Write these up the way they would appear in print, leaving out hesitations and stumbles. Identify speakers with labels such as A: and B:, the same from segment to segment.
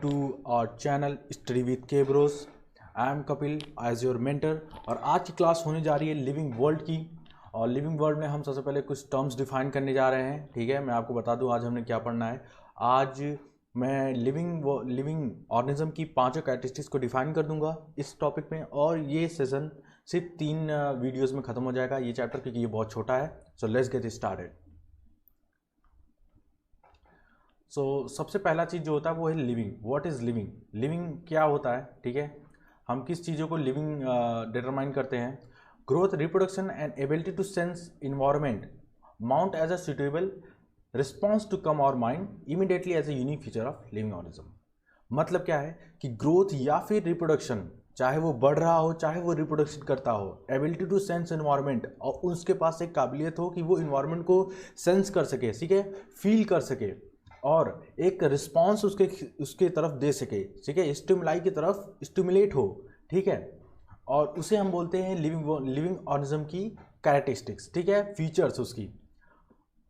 A: to our channel Study with K Bros. I am Kapil as your mentor और आज की class होने जा रही है लिविंग वर्ल्ड की। और लिविंग वर्ल्ड में हम सबसे पहले कुछ टर्म्स डिफाइन करने जा रहे हैं। ठीक है, मैं आपको बता दूं आज हमने क्या पढ़ना है। आज मैं लिविंग ऑर्गेनिज्म की 5 कैरेक्टरिस्टिक्स को डिफाइन कर दूंगा इस टॉपिक में, और ये सेशन सिर्फ 3 वीडियोज़ में ख़त्म हो जाएगा ये चैप्टर, क्योंकि ये बहुत छोटा है। So let's get started. So सबसे पहला चीज़ जो होता है वो है living. What is living? Living क्या होता है? ठीक है, हम किस चीज़ों को लिविंग डिटरमाइन करते हैं? Growth, reproduction and ability to sense environment mount as a suitable response to come और mind immediately as a unique feature of living organism. मतलब क्या है कि ग्रोथ या फिर रिप्रोडक्शन, चाहे वो बढ़ रहा हो चाहे वो रिप्रोडक्शन करता हो, एबिलिटी टू सेंस इन्वायरमेंट, और उसके पास एक काबिलियत हो कि वो इन्वायरमेंट को सेंस कर सके, ठीक है, फील कर सके और एक रिस्पॉन्स उसके तरफ दे सके, ठीक है, स्टिमुलाई की तरफ स्टिमुलेट हो, ठीक है, और उसे हम बोलते हैं लिविंग ऑर्गेनिज्म की कैरेक्टरिस्टिक्स, ठीक है, फीचर्स उसकी।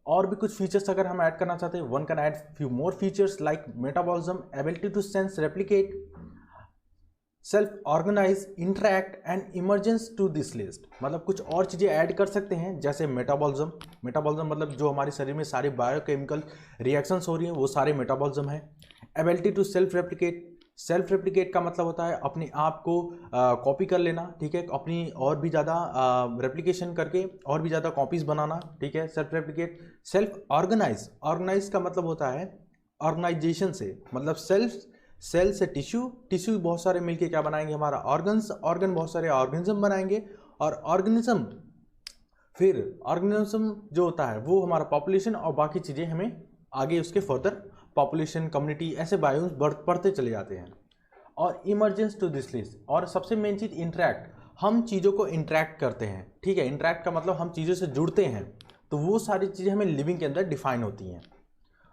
A: और भी कुछ फीचर्स अगर हम ऐड करना चाहते हैं, one can add few more features like metabolism, ability to sense, replicate, self organise, interact and emergence to this list. मतलब कुछ और चीज़ें ऐड कर सकते हैं जैसे मेटाबॉलिज्म मतलब जो हमारे शरीर में सारी बायोकेमिकल रिएक्शंस हो रही हैं वो सारे मेटाबॉलिज्म है। एबिलिटी टू सेल्फ रेप्लिकेट का मतलब होता है अपने आप को कॉपी कर लेना, ठीक है, अपनी और भी ज़्यादा रेप्लिकेशन करके और भी ज़्यादा कॉपीज़ बनाना, ठीक है, सेल्फ रेप्लिकेट। सेल्फ ऑर्गेनाइज का मतलब होता है ऑर्गेनाइजेशन से, मतलब सेल से टिश्यू बहुत सारे मिलके क्या बनाएंगे, हमारा ऑर्गन बहुत सारे ऑर्गेनिज्म बनाएंगे, और ऑर्गेनिज्म जो होता है वो हमारा पॉपुलेशन, और बाकी चीज़ें हमें आगे उसके फर्दर पॉपुलेशन, कम्युनिटी, ऐसे बायोम्स बढ़ते चले जाते हैं। और इमर्जेंस टू दिस लिस्ट, और सबसे मेन चीज़ इंटरैक्ट, हम चीज़ों को इंटरैक्ट करते हैं, ठीक है, इंटरैक्ट का मतलब हम चीज़ों से जुड़ते हैं, तो वो सारी चीज़ें हमें लिविंग के अंदर डिफाइन होती हैं।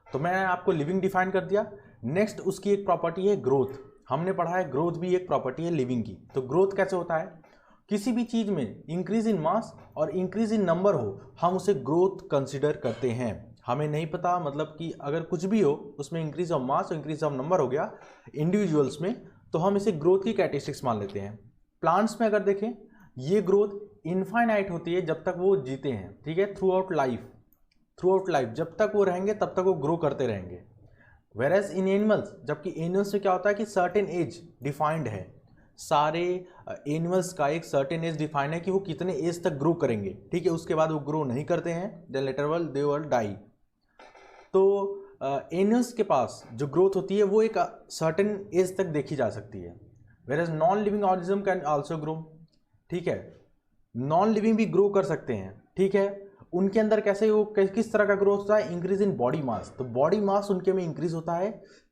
A: तो मैं आपको लिविंग डिफाइन कर दिया। नेक्स्ट उसकी एक प्रॉपर्टी है ग्रोथ। हमने पढ़ा है ग्रोथ भी एक प्रॉपर्टी है लिविंग की। तो ग्रोथ कैसे होता है? किसी भी चीज़ में इंक्रीज इन मास और इंक्रीज इन नंबर हो, हम उसे ग्रोथ कंसिडर करते हैं। हमें नहीं पता, मतलब कि अगर कुछ भी हो उसमें इंक्रीज ऑफ मास और इंक्रीज ऑफ नंबर हो गया इंडिविजुअल्स में, तो हम इसे ग्रोथ की कैरेक्टरिस्टिक्स मान लेते हैं। प्लांट्स में अगर देखें, ये ग्रोथ इनफाइनाइट होती है जब तक वो जीते हैं, ठीक है, थ्रू आउट लाइफ जब तक वो रहेंगे तब तक वो ग्रो करते रहेंगे। वेरएज इन एनिमल्स, जबकि एनिमल्स में क्या होता है कि सर्टेन एज डिफाइंड है, सारे एनिमल्स का एक सर्टेन एज डिफाइंड है कि वो कितने एज तक ग्रो करेंगे, ठीक है, उसके बाद वो ग्रो नहीं करते हैं, then later they will die. तो एनिमल्स के पास जो ग्रोथ होती है वो एक सर्टेन एज तक देखी जा सकती है। Whereas non living organism can also grow, ठीक है, नॉन लिविंग भी ग्रो कर सकते हैं, ठीक है। उनके अंदर कैसे वो किस तरह का ग्रोथ होता है? इंक्रीज इन बॉडी मास, तो बॉडी मास उनके में इंक्रीज होता है,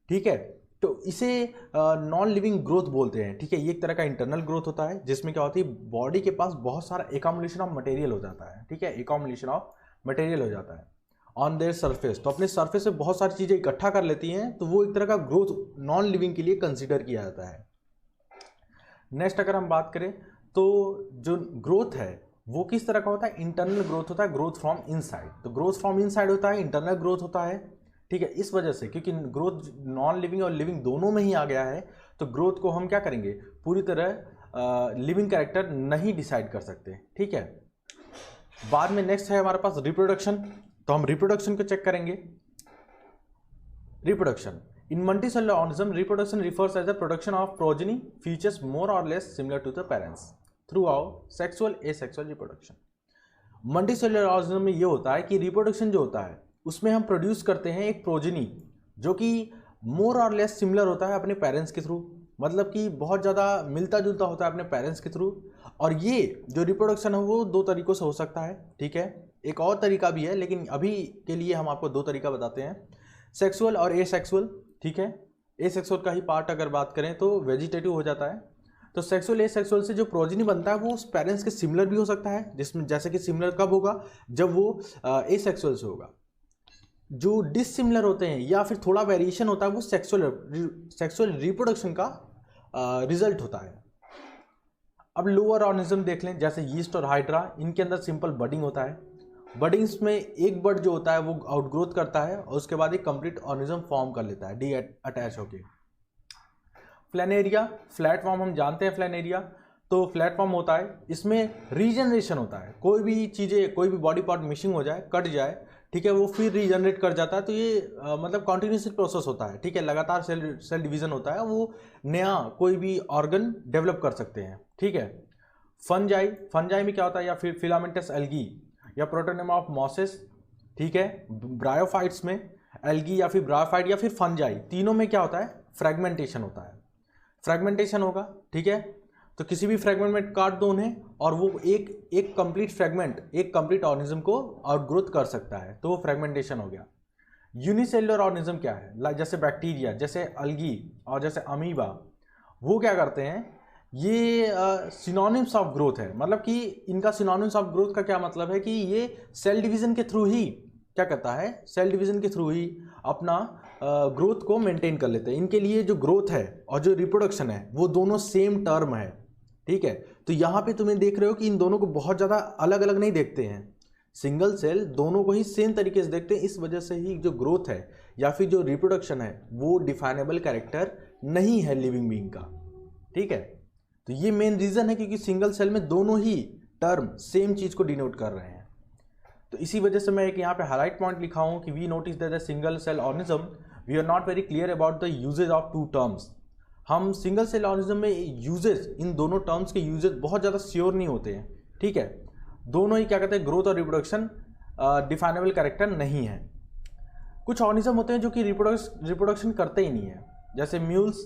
A: ठीक है, तो इसे नॉन लिविंग ग्रोथ बोलते हैं, ठीक है। ये एक तरह का इंटरनल ग्रोथ होता है जिसमें क्या होती है, बॉडी के पास बहुत सारा एकोमुलेशन ऑफ मटेरियल हो जाता है, ठीक है, एकोमुलेशन ऑफ मटेरियल हो जाता है ऑन देयर सरफेस, तो अपने सरफेस से बहुत सारी चीज़ें इकट्ठा कर लेती हैं, तो वो एक तरह का ग्रोथ नॉन लिविंग के लिए कंसिडर किया जाता है। नेक्स्ट अगर हम बात करें तो जो ग्रोथ है वो किस तरह का होता है? इंटरनल ग्रोथ होता है, ग्रोथ फ्रॉम इनसाइड। तो ग्रोथ फ्रॉम इनसाइड होता है, इंटरनल ग्रोथ होता है, ठीक है। इस वजह से क्योंकि ग्रोथ नॉन लिविंग और लिविंग दोनों में ही आ गया है, तो ग्रोथ को हम क्या करेंगे, पूरी तरह लिविंग कैरेक्टर नहीं डिसाइड कर सकते, ठीक है। बाद में नेक्स्ट है हमारे पास रिप्रोडक्शन, तो हम रिप्रोडक्शन को चेक करेंगे। Reproduction in multicellular organism, reproduction refers as the production of progeny features more और less similar to the parents throughout sexual asexual reproduction. Multicellular organism में ये होता है कि रिप्रोडक्शन जो होता है उसमें हम प्रोड्यूस करते हैं एक प्रोजेनी जो कि मोर और लेस सिमिलर होता है अपने पेरेंट्स के थ्रू, मतलब कि बहुत ज़्यादा मिलता जुलता होता है अपने पेरेंट्स के थ्रू। और ये जो रिप्रोडक्शन है वो 2 तरीक़ों से हो सकता है, ठीक है, एक और तरीका भी है, लेकिन अभी के लिए हम आपको 2 तरीका बताते हैं, सेक्सुअल और एसेक्सुअल, ठीक है। एसेक्सुअल का ही पार्ट अगर बात करें तो वेजिटेटिव हो जाता है। तो सेक्सुअल एसेक्सुअल से जो प्रोजेनी बनता है वो उस पेरेंट्स के सिमिलर भी हो सकता है, जिसमें जैसे कि सिमिलर कब होगा, जब वो एसेक्सुअल से होगा। जो डिसिमिलर होते हैं या फिर थोड़ा वेरिएशन होता है वो सेक्सुअल रिप्रोडक्शन का रिजल्ट होता है। अब लोअर ऑर्गेनिज्म देख लें, जैसे यीस्ट और हाइड्रा, इनके अंदर सिंपल बडिंग होता है। बडिंग्स में एक बड जो होता है वो आउटग्रोथ करता है और उसके बाद एक कंप्लीट ऑर्गेनिज्म फॉर्म कर लेता है डी अटैच होके। फ्लैनेरिया, फ्लैट फॉर्म हम जानते हैं फ्लैनेरिया, तो फ्लैट फॉर्म होता है, इसमें रीजनरेशन होता है, कोई भी चीज़ें, कोई भी बॉडी पार्ट मिसिंग हो जाए, कट जाए, ठीक है, वो फिर रीजनरेट कर जाता है। तो ये मतलब कॉन्टिन्यूस प्रोसेस होता है, ठीक है, लगातार सेल डिवीजन होता है, वो नया कोई भी ऑर्गन डेवलप कर सकते हैं, ठीक है। फंजाई, फंजाई में क्या होता है, या फिर फिलामेंटस एल्गी या प्रोटोनेमा ऑफ मॉसेस, ठीक है। ब्रायोफाइट्स में एल्गी या फिर ब्रायोफाइट या फिर फंजाई, तीनों में क्या होता है, फ्रेगमेंटेशन होता है, फ्रेगमेंटेशन होगा, ठीक है। तो किसी भी फ्रेगमेंट में काट दो उन्हें और वो एक कंप्लीट फ्रेगमेंट, एक कंप्लीट ऑर्गेनिज्म को आउटग्रोथ कर सकता है, तो वो फ्रेगमेंटेशन हो गया। यूनिसेलुलर ऑर्गेनिज्म क्या है, जैसे बैक्टीरिया, जैसे अल्गी और जैसे अमीबा, वो क्या करते हैं, ये सिनोनिम्स ऑफ ग्रोथ है, मतलब कि इनका सिनोनिम्स ऑफ ग्रोथ का क्या मतलब है कि ये सेल डिवीजन के थ्रू ही क्या करता है, सेल डिवीजन के थ्रू ही अपना ग्रोथ को मेंटेन कर लेते हैं। इनके लिए जो ग्रोथ है और जो रिप्रोडक्शन है वो दोनों सेम टर्म है, ठीक है। तो यहाँ पे तुम्हें देख रहे हो कि इन दोनों को बहुत ज़्यादा अलग अलग नहीं देखते हैं, सिंगल सेल दोनों को ही सेम तरीके से देखते हैं। इस वजह से ही जो ग्रोथ है या फिर जो रिप्रोडक्शन है वो डिफाइनेबल कैरेक्टर नहीं है लिविंग बीइंग का, ठीक है। तो ये मेन रीजन है क्योंकि सिंगल सेल में दोनों ही टर्म सेम चीज को डिनोट कर रहे हैं। तो इसी वजह से मैं एक यहाँ पे हाईलाइट पॉइंट लिखा हूँ कि we notice that the single cell organism we are not very clear about the usages of two terms. हम सिंगल सेल ऑर्गेनिज्म में यूजेज, इन दोनों टर्म्स के यूजेज बहुत ज़्यादा श्योर नहीं होते हैं, ठीक है। दोनों ही क्या कहते हैं, ग्रोथ और रिप्रोडक्शन डिफाइनेबल कैरेक्टर नहीं है। कुछ ऑर्गेनिज्म होते हैं जो कि रिप्रोडक्शन करते ही नहीं है, जैसे म्यूल्स,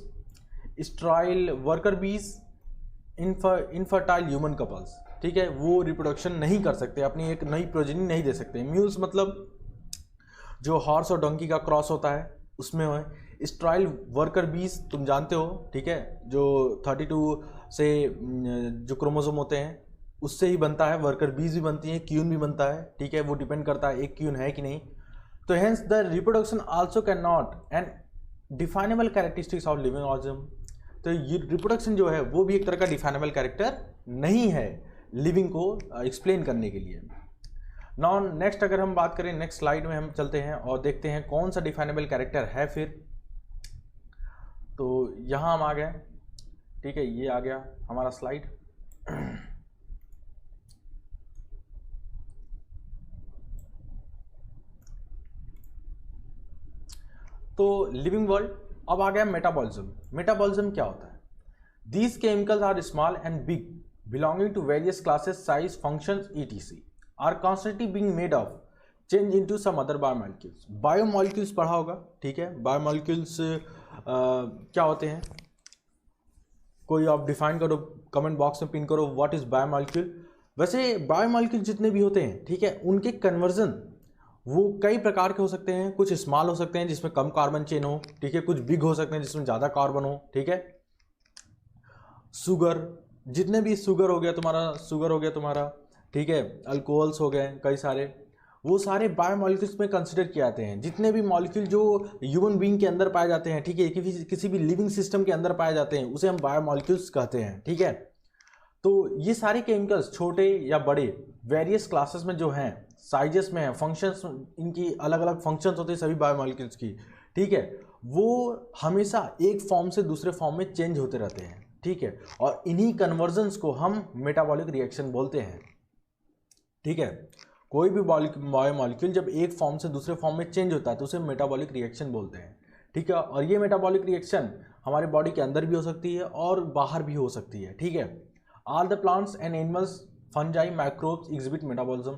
A: स्ट्राइल वर्कर बीज, इनफर्टाइल ह्यूमन कपल्स, ठीक है, वो रिप्रोडक्शन नहीं कर सकते, अपनी एक नई प्रोजेनी नहीं दे सकते। म्यूल्स मतलब जो हॉर्स और डोंकी का क्रॉस होता है उसमें है। स्ट्राइल वर्कर बीज तुम जानते हो, ठीक है, जो 32 से जो क्रोमोसोम होते हैं उससे ही बनता है, वर्कर बीज भी बनती है, क्यून भी बनता है, ठीक है, वो डिपेंड करता है एक क्यून है कि नहीं। तो hence the reproduction also can not and definable characteristics of living organism. तो ये रिप्रोडक्शन जो है वो भी एक तरह का डिफाइनेबल कैरेक्टर नहीं है लिविंग को एक्सप्लेन करने के लिए। नाउ नेक्स्ट अगर हम बात करें, नेक्स्ट स्लाइड में हम चलते हैं और देखते हैं कौन सा डिफाइनेबल कैरेक्टर है फिर। तो यहाँ हम आ गए, ठीक है, ये आ गया हमारा स्लाइड। तो लिविंग वर्ल्ड, अब आ गया मेटाबॉलिज्म। मेटाबॉलिज्म क्या होता है? These chemicals are small and big belonging to various classes, size, functions, etc. are constantly being made of change into some other biomolecules. Biomolecules पढ़ा होगा, ठीक है। Biomolecules क्या होते हैं, कोई आप डिफाइन करो, कमेंट बॉक्स में पिन करो व्हाट इज बायोमोलिक्यूल। वैसे बायोमोलिक्यूल जितने भी होते हैं, ठीक है, उनके कन्वर्जन वो कई प्रकार के हो सकते हैं। कुछ स्मॉल हो सकते हैं जिसमें कम कार्बन चेन हो, ठीक है, कुछ बिग हो सकते हैं जिसमें ज़्यादा कार्बन हो, ठीक है। शुगर, जितने भी शुगर हो गया तुम्हारा, ठीक है, अल्कोहल्स हो गए कई सारे, वो सारे बायोमोलिक्यूल्स में कंसिडर किए जाते हैं। जितने भी मॉलिक्यूल जो ह्यूमन बीइंग के अंदर पाए जाते हैं, ठीक है, किसी भी लिविंग सिस्टम के अंदर पाए जाते हैं, उसे हम बायोमोलिक्यूल्स कहते हैं, ठीक है। तो ये सारे केमिकल्स छोटे या बड़े वेरियस क्लासेस में जो हैं, साइजेस में हैं, फंक्शंस, इनकी अलग अलग फंक्शंस होते हैं सभी बायोमोलिक्यूल्स की, ठीक है, वो हमेशा एक फॉर्म से दूसरे फॉर्म में चेंज होते रहते हैं, ठीक है। और इन्हीं कन्वर्जन्स को हम मेटाबॉलिक रिएक्शन बोलते हैं, ठीक है। कोई भी बायोमोलिक्यूल जब एक फॉर्म से दूसरे फॉर्म में चेंज होता है तो उसे मेटाबॉलिक रिएक्शन बोलते हैं, ठीक है। और ये मेटाबॉलिक रिएक्शन हमारे बॉडी के अंदर भी हो सकती है और बाहर भी हो सकती है, ठीक है। All the plants and animals, fungi, microbes exhibit metabolism.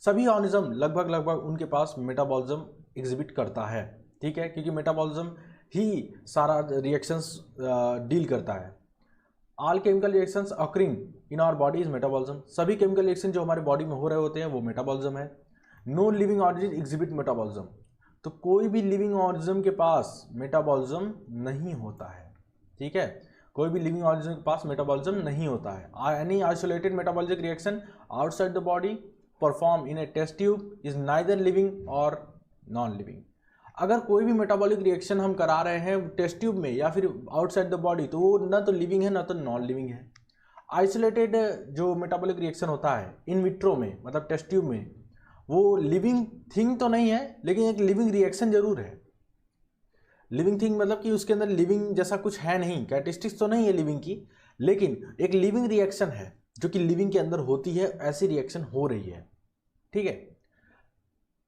A: सभी ऑर्गेनिज्म लगभग उनके पास मेटाबॉलिज्म एग्जिबिट करता है, ठीक है, क्योंकि मेटाबॉलिज्म ही सारा रिएक्शंस डील करता है। All chemical reactions occurring in our body is metabolism. सभी केमिकल रिएक्शन जो हमारे बॉडी में हो रहे होते हैं वो मेटाबॉलिज्म है। No living organism exhibit metabolism. तो कोई भी लिविंग ऑर्गेनिज्म के पास मेटाबॉलिज्म नहीं होता है, ठीक है, कोई भी लिविंग ऑर्गेनिज्म के पास मेटाबॉलिज्म नहीं होता है। Any isolated metabolic reaction outside the body perform in a test tube is neither living और नॉन लिविंग। अगर कोई भी मेटाबॉलिक रिएक्शन हम करा रहे हैं टेस्ट ट्यूब में या फिर आउटसाइड द बॉडी, तो वो ना तो लिविंग है ना तो नॉन लिविंग है। आइसोलेटेड जो मेटाबॉलिक रिएक्शन होता है इन विट्रो में, मतलब टेस्ट ट्यूब में, वो लिविंग थिंग तो नहीं है लेकिन एक लिविंग रिएक्शन जरूर है। लिविंग थिंग मतलब कि उसके अंदर लिविंग जैसा कुछ है नहीं, कैरेक्टरिस्टिक्स तो नहीं है लिविंग की, लेकिन एक लिविंग रिएक्शन है जो कि लिविंग के अंदर होती है, ऐसी रिएक्शन हो रही है। ठीक है,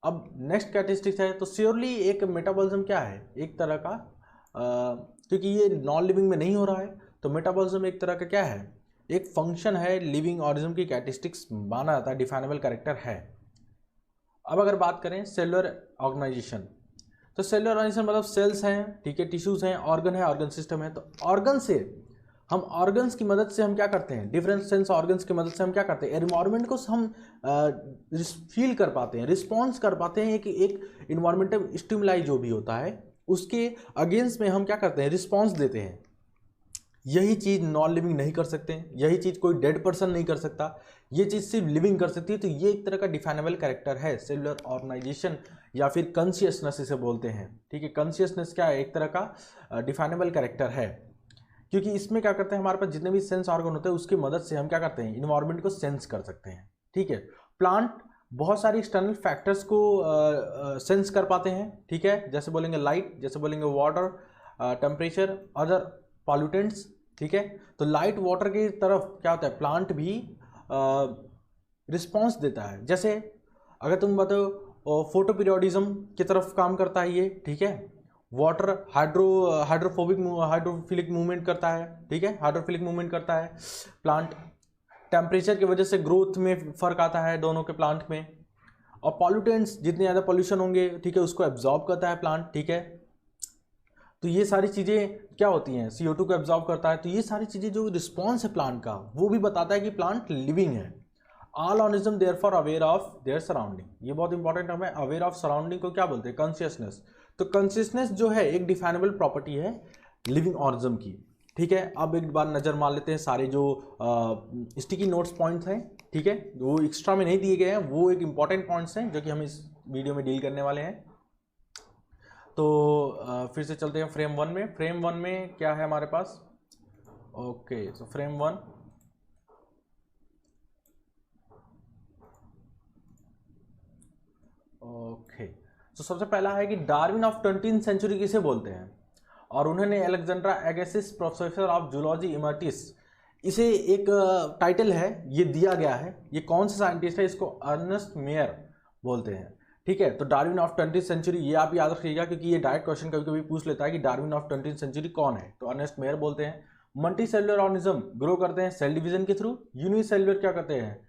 A: अब नेक्स्ट कैरेक्टरिस्टिक्स है, तो श्योरली एक मेटाबॉलिज्म क्या है, एक तरह का क्योंकि ये नॉन लिविंग में नहीं हो रहा है, तो मेटाबॉलिज्म एक तरह का क्या है, एक फंक्शन है, लिविंग ऑर्गेनिज्म की कैरेक्टरिस्टिक्स माना जाता है, डिफाइनेबल कैरेक्टर है। अब अगर बात करें सेलुलर ऑर्गेनाइजेशन, तो सेलुलर ऑर्गेनाइजेशन मतलब सेल्स हैं, ठीक है, टिश्यूज हैं, ऑर्गन है, ऑर्गन सिस्टम है। तो ऑर्गन से हम ऑर्गन्स की मदद से हम क्या करते हैं, डिफरेंट सेंस ऑर्गन्स की मदद से हम क्या करते हैं, एनवायरनमेंट को हम फील कर पाते हैं, रिस्पॉन्स कर पाते हैं। एक इन्वायरमेंटल स्टिमुलाई जो भी होता है उसके अगेंस्ट में हम क्या करते हैं, रिस्पॉन्स देते हैं। यही चीज़ नॉन लिविंग नहीं कर सकते, यही चीज़ कोई डेड पर्सन नहीं कर सकता, ये चीज़ सिर्फ लिविंग कर सकती है। तो ये एक तरह का डिफाइनेबल कैरेक्टर है सेलुलर ऑर्गेनाइजेशन, या फिर कॉन्शियसनेस इसे बोलते हैं। ठीक है, कॉन्शियसनेस क्या है, एक तरह का डिफाइनेबल कैरेक्टर है, क्योंकि इसमें क्या करते हैं, हमारे पास जितने भी सेंस ऑर्गन होते हैं उसकी मदद से हम क्या करते हैं, इन्वायरमेंट को सेंस कर सकते हैं। ठीक है, प्लांट बहुत सारी एक्सटर्नल फैक्टर्स को सेंस कर पाते हैं। ठीक है, जैसे बोलेंगे लाइट, जैसे बोलेंगे वाटर, टेम्परेचर, अदर पॉल्यूटेंट्स। ठीक है, तो लाइट वाटर की तरफ क्या होता है, प्लांट भी रिस्पॉन्स देता है। जैसे अगर तुम बताओ फोटो पीरियोडिज्म की तरफ काम करता है ये। ठीक है, वाटर हाइड्रोफिलिक मूवमेंट करता है। ठीक है, हाइड्रोफिलिक मूवमेंट करता है प्लांट। टेम्परेचर की वजह से ग्रोथ में फर्क आता है दोनों के प्लांट में। और पॉल्यूटेंट्स, जितने ज़्यादा पॉल्यूशन होंगे, ठीक है, उसको एब्जॉर्ब करता है प्लांट। ठीक है, तो ये सारी चीज़ें क्या होती हैं, CO2 को एब्जॉर्ब करता है। तो ये सारी चीज़ें जो रिस्पॉन्स है प्लांट का, वो भी बताता है कि प्लांट लिविंग है। All organism therefore aware of their surrounding, ये बहुत इंपॉर्टेंट टर्म है। अवेयर ऑफ सराउंडिंग को क्या बोलते हैं, कॉन्शियसनेस। तो कॉन्शियसनेस जो है एक डिफाइनेबल प्रॉपर्टी है लिविंग ऑर्गेनिज्म की। ठीक है, अब एक बार नज़र मार लेते हैं सारे जो स्टिकी नोट्स पॉइंट्स हैं। ठीक है, वो एक्स्ट्रा में नहीं दिए गए हैं, वो एक इंपॉर्टेंट पॉइंट्स हैं जो कि हम इस वीडियो में डील करने वाले हैं। तो फिर से चलते हैं फ्रेम 1 में। फ्रेम 1 में क्या है हमारे पास, ओके, तो फ्रेम 1, ओके, तो सबसे पहला है कि डार्विन ऑफ 20वीं सेंचुरी किसे बोलते हैं, और उन्होंने अलेक्जेंड्रा एगेसिस प्रोफेसर ऑफ जूलॉजी इमर्टिस, इसे एक टाइटल है ये दिया गया है। ये कौन सा साइंटिस्ट है, इसको अर्नेस्ट मेयर बोलते हैं। ठीक है, तो डार्विन ऑफ 20वीं सेंचुरी ये आप याद रखिएगा, क्योंकि ये डायरेक्ट क्वेश्चन कभी कभी पूछ लेता है कि डार्विन ऑफ 20वीं सेंचुरी कौन है, तो अर्नेस्ट मेयर बोलते हैं। मल्टी सेलुलर ऑर्गेनिज्म ग्रो करते हैं सेल डिवीजन के थ्रू। यूनिसेलुलर क्या करते हैं,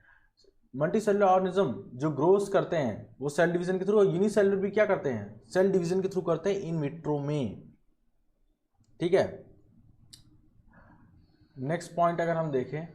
A: मल्टी सेलुलर ऑर्गेनिज्म जो ग्रोथ करते हैं वो सेल डिवीजन के थ्रू, और यूनिसेलुलर भी क्या करते हैं, सेल डिवीजन के थ्रू करते हैं इन विट्रो में। ठीक है, नेक्स्ट पॉइंट अगर हम देखें